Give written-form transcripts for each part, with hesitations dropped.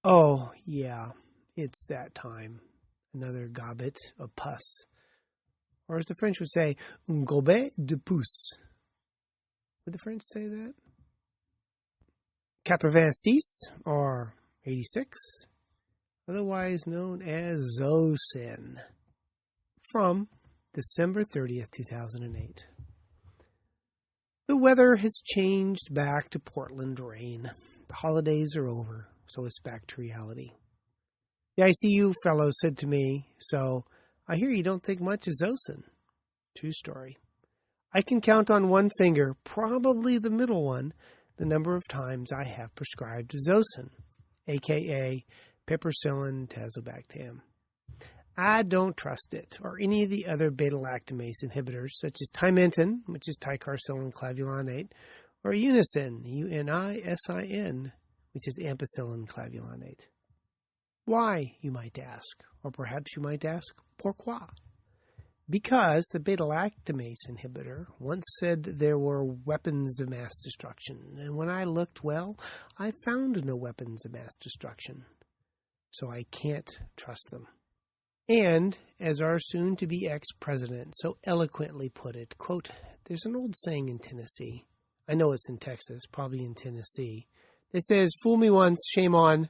Oh, yeah, it's that time. Another gobbet of pus. Or as the French would say, un gobbet de pouce. Would the French say that? 86, or 86, otherwise known as Zosin, from December 30th, 2008. The weather has changed back to Portland rain. The holidays are over, so it's back to reality. The ICU fellow said to me, "So, I hear you don't think much of Zosin." True story. I can count on one finger, probably the middle one, the number of times I have prescribed Zosin, a.k.a. piperacillin tazobactam. I don't trust it, or any of the other beta-lactamase inhibitors, such as Timentin, which is ticarcillin clavulanate, or Unisin, Unisin, which is ampicillin clavulanate. Why, you might ask, or perhaps you might ask, pourquoi? Because the beta-lactamase inhibitor once said there were weapons of mass destruction, and when I looked, well, I found no weapons of mass destruction. So I can't trust them. And, as our soon-to-be ex-president so eloquently put it, quote, there's an old saying in Tennessee, I know it's in Texas, probably in Tennessee, that says, fool me once, shame on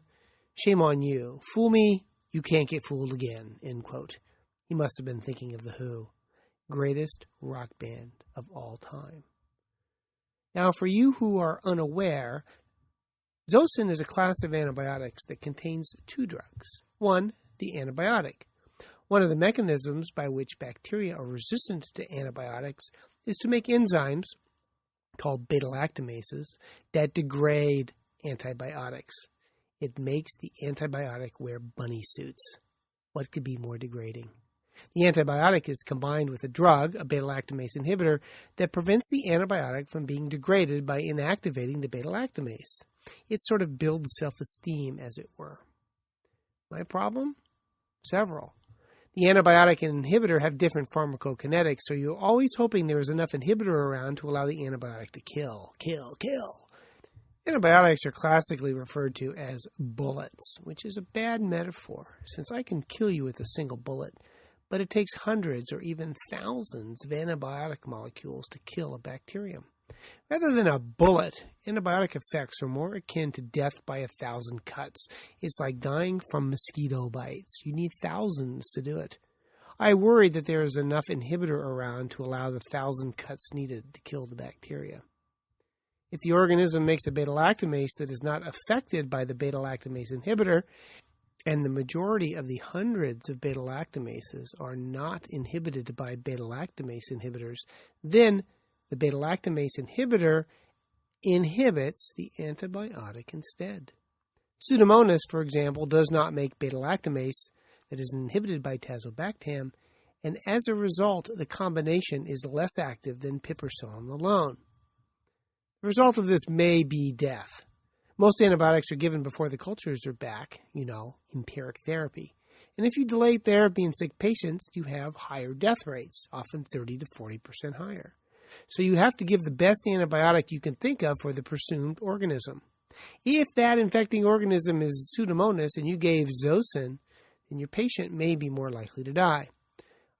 you. Fool me, you can't get fooled again, end quote. He must have been thinking of The Who, greatest rock band of all time. Now, for you who are unaware, Zosin is a class of antibiotics that contains two drugs. One, the antibiotic. One of the mechanisms by which bacteria are resistant to antibiotics is to make enzymes, called beta-lactamases, that degrade antibiotics. It makes the antibiotic wear bunny suits. What could be more degrading? The antibiotic is combined with a drug, a beta-lactamase inhibitor, that prevents the antibiotic from being degraded by inactivating the beta-lactamase. It sort of builds self-esteem, as it were. My problem? Several. The antibiotic and inhibitor have different pharmacokinetics, so you're always hoping there is enough inhibitor around to allow the antibiotic to kill. Antibiotics are classically referred to as bullets, which is a bad metaphor, since I can kill you with a single bullet, but it takes hundreds or even thousands of antibiotic molecules to kill a bacterium. Rather than a bullet, antibiotic effects are more akin to death by 1,000 cuts. It's like dying from mosquito bites. You need thousands to do it. I worry that there is enough inhibitor around to allow the 1,000 cuts needed to kill the bacteria. If the organism makes a beta-lactamase that is not affected by the beta-lactamase inhibitor, and the majority of the hundreds of beta-lactamases are not inhibited by beta-lactamase inhibitors, then the beta-lactamase inhibitor inhibits the antibiotic instead. Pseudomonas, for example, does not make beta-lactamase that is inhibited by tazobactam, and as a result, the combination is less active than piperacillin alone. The result of this may be death. Most antibiotics are given before the cultures are back, empiric therapy. And if you delay therapy in sick patients, you have higher death rates, often 30 to 40% higher. So you have to give the best antibiotic you can think of for the presumed organism. If that infecting organism is Pseudomonas and you gave Zosin, then your patient may be more likely to die.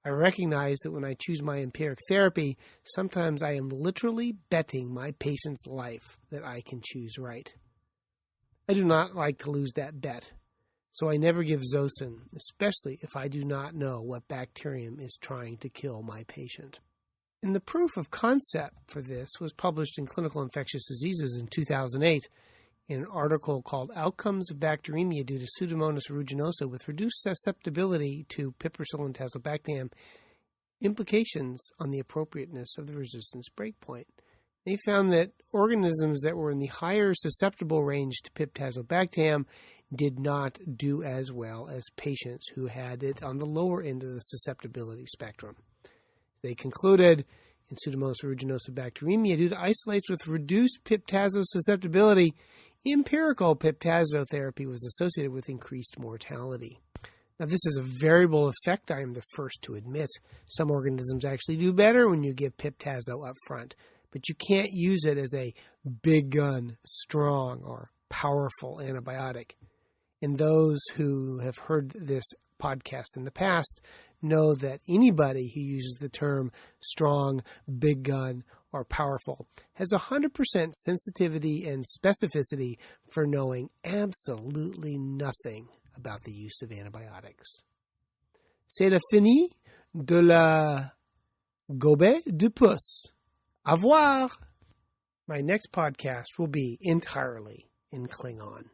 I recognize that when I choose my empiric therapy, sometimes I am literally betting my patient's life that I can choose right. I do not like to lose that bet, so I never give Zosin, especially if I do not know what bacterium is trying to kill my patient. And the proof of concept for this was published in Clinical Infectious Diseases in 2008 in an article called Outcomes of Bacteremia Due to Pseudomonas aeruginosa with Reduced Susceptibility to Piperacillin Tazobactam, Implications on the Appropriateness of the Resistance Breakpoint. They found that organisms that were in the higher susceptible range to pip-tazobactam did not do as well as patients who had it on the lower end of the susceptibility spectrum. They concluded in Pseudomonas aeruginosa bacteremia, due to isolates with reduced pip-tazo susceptibility, empirical pip-tazo therapy was associated with increased mortality. Now, this is a variable effect, I am the first to admit. Some organisms actually do better when you give piptazo up front, but you can't use it as a big gun, strong, or powerful antibiotic. And those who have heard this podcast in the past know that anybody who uses the term strong, big gun, or powerful has 100% sensitivity and specificity for knowing absolutely nothing about the use of antibiotics. C'est la fini de la Gobbet du pouce. Au revoir. My next podcast will be entirely in Klingon.